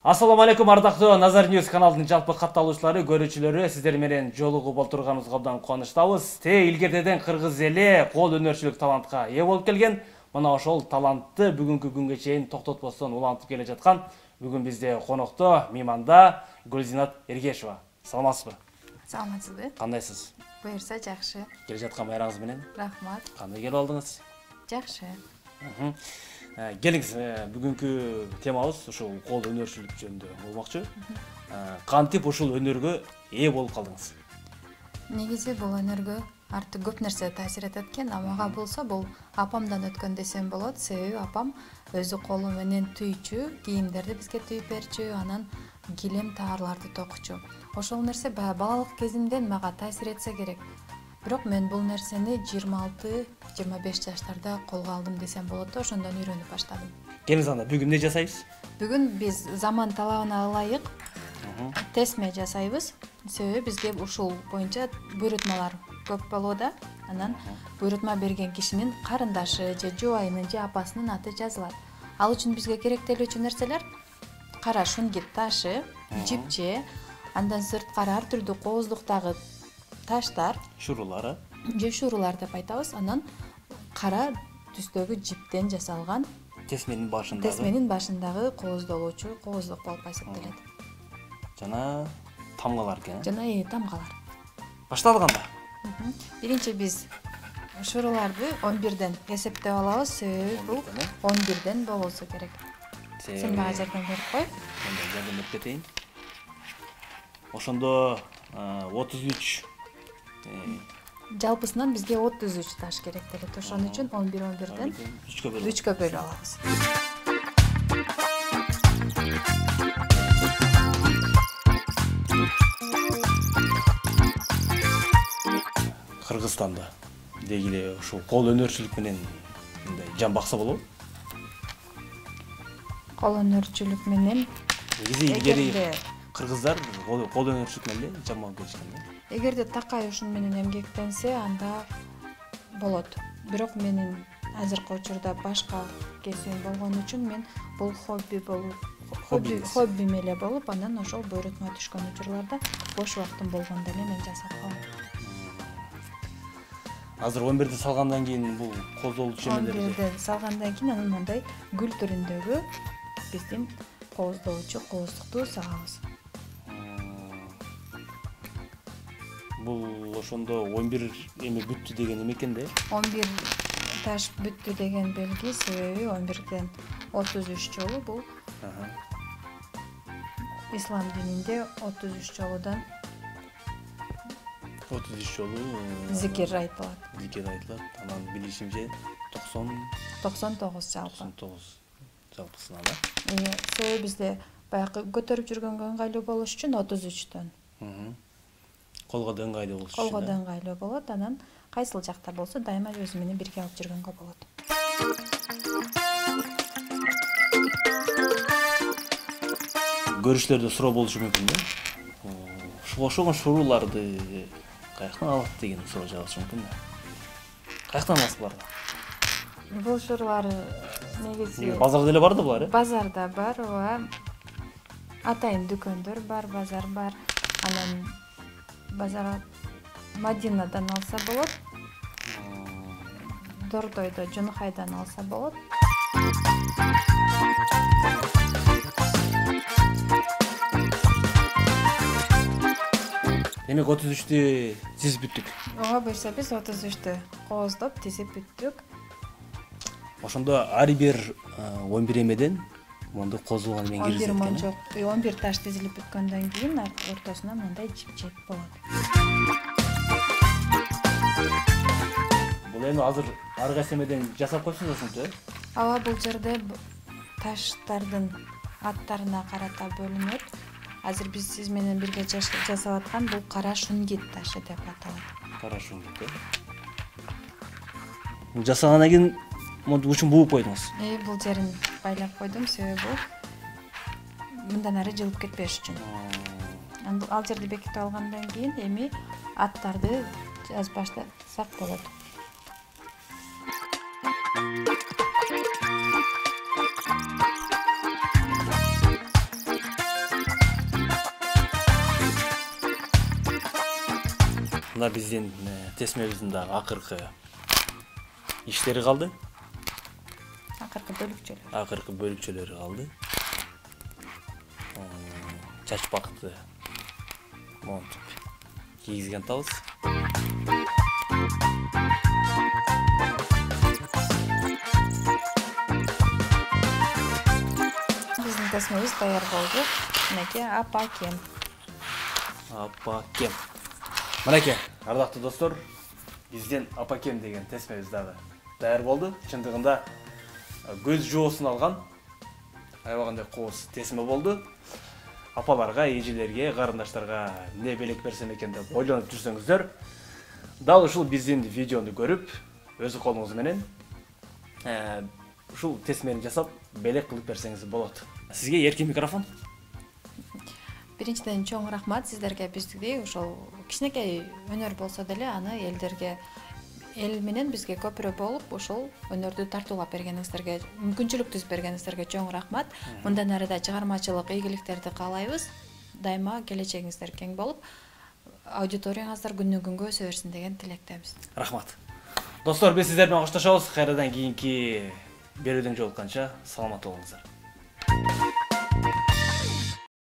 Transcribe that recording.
Assalamu алейкум ардактуу Nazar News каналынын жалпы катталуучулары, көрүүчүлөрү, сиздер менен жолугуп отурганыбызга абдан кубанычтабыз. Илгертеден кыргыз эли кол өнөрчүлүк талантка ээ болуп келген. Мына ошол талантты бүгүнкү күнгө чейин токтотпостон улантып келе жаткан бүгүн бизде конокто мейманда Гүлзинат Эргешова. Саламатсызбы? Саламатсызбы? Кандайсыз? Буюрса жакшы. Келе жаткан байрагыңыз менен? Рахмат. Кандай келип алдыңыз? Жакшы. Келиңиз, бүгүнкү темабыз ушул кол өнөрчүлүк жөнүндө болмокчу. Кантип ушул өнөргө ээ болуп калдыңыз? Негизи бул өнөргө арты көп нерсе таасир этет экен, мага болсо бул апамдан өткөн десем болот. Себеби апам өзү колу менен түйчү, кийимдерди бизге түйүп берчү, анан килем таарларды токчу. Ошол нерсе балалык кезимден мага таасир этсе керек. Бирок мен бул нерсени 26-25 жаштарда колго алдым десем болот да, ошондон үйрөнүп баштадым. Келиңиз анда бүгүн эмне жасайбыз? Бүгүн биз заман талабына ылайык тесме жасайбыз. Себеби бизге ушул боюнча буйрутмалар көп болууда. Анан буйрутма берген кишинин карындашы же жубайынын же апасынын аты жазылат. Ал үчүн бизге керектелүүчү нерселер кара шунгит ташы, жипче, андан сырткары ар түрдүү кооздуктагы таштар, Шурулары. же шурулар деп айтабыз. Анан кара түстөгү жиптен жасалган Тесменин башындагы кооздолуучу кооздук болуп эсептелет. Жана тамгалар экен. Жана тамгалар. Баштадык анда. Биринчи биз шуруларды 11ден эсептеп алабыз. Себеби бул 11ден болсо керек. Сен мага жардам берип кой. Мен жардам берип кетейин. Ошондо 33 Жалпысынан бизге 33 таш керектелет. Ошон үчүн 11-11ден 3кө бөлүп алабыз. Кыргызстанда дегиле ушул кол өнөрчүлүк менен мындай жан бакса болобу? Кол өнөрчүлүк менен Негизи илгери кыргыздар кол өнөрчүлүк менен жан багып келишкен. Эгерде такай ушун менен эмгектенсе, анда болот. Бирок менин азыркы учурда башка кесибим болгон үчүн мен бул хоббим эле болуп, анан ошол буйрутма түшкөн учурларда бош убактым болгондо эле мен жасап коем. Азыр 11де салгандан кийин бул кооздолуучу эмелер 11де салгандан кийин анан мындай гүл түрүндөгү биздин кооздолуучу кооздукту сагабыз. Бул ошондо 11 эме бүттү деген эме экен да? 11 таш бүттү деген белги, себеби 11ден 33 жолу бул ислам дининде 33 жолудан 33 жолу зикир айтылат. Анан билишимче 99 жалпы. 99 жалпысына да. Себеби бизде баягы көтөрүп жүргөнгө ыңгайлуу болуш үчүн 33төн. Колго да ыңгайлуу болуш үчүн. Колго да ыңгайлуу болот, анан кайсыл жакта болсо дайыма өзү менен бирге алып жүргөнгө болот. Көрүшлөрдө суроо болушу мүмкүн да. Ошого шуруларды каяктан алат деген суроо жагышы мүмкүн да. Каяктан аласыз буларды? Бул шурулар негизи базарда эле бар да булар, Базарда бар, ооба. Атайын дүкөндөр бар, базар бар. Анан базар Мадинадан алса болот. Дордойдо Жунхайдан алса болот. Демек 33тү сиз бүттүк. Ооба, буюрса биз 33тү кооздоп, тизип бүттүк. Ошондо ар бир 11 эмеден мондой кооздолгон эме киргизет экен. 11 мон жок. 11 таш тизилип бүткөндөн кийин ортосуна мындай жип болот. Бул эми азыр ар кайсы эмеден жасап койсуңуз ошончо? Ооба, бул жерде таштардын аттарына карата бөлүнөт. Азыр биз сиз менен бирге жасап аткан бул кара шунгит ташы деп аталат. Кара шунгит. Жасагандан кийин монтип учун бууп койдуңуз. Бул жерин байлап койдум, себеби мындан ары жылып кетпеш үчүн. Ал жерди бекитип алгандан кийин эми аттарды жазып баштасак болот. Мына биздин тесмебиздин дагы акыркы иштери калды. Акыркы бөлүкчөлөрү калды. Чачпакты монтуп кийгизген атабыз. Биздин тесмебиз даяр болду. Мынакей апа-кем. Апа-кем. Мынакей, ардактуу достор, биздин апа-кем деген тесмебиз дагы даяр болду. Чындыгында көз жоосун алган аябагандай кооз тесме болду. Апаларга, эжелерге, карындаштарга эмне белек берсем экен деп ойлонуп жүрсөңүздөр, дал ушул биздин видеону көрүп, өз колуңуз менен ушул тесмени жасап белек кылып берсеңиз болот. Сизге эркин микрофон. Биринчиден чоң рахмат сиздерге биздей ошол кичинекей өнөр болсо деле аны эл менен бизге көпүрө болуп ошол өнөрдү тартуулап бергениңиздерге, мүмкүнчүлүк түзүп бергениңиздерге чоң рахмат. Мындан ары да чыгармачылык ийгиликтерди каалайбыз. Дайыма келечегиңиздер кең болуп, аудиторияңыздар күндөн күнгө өсө берсин деген тилектебиз. Рахмат. Достор, биз сиздер менен коштошобуз. Кайрадан кийинки берүүдөн жолукканча саламат болуңуздар.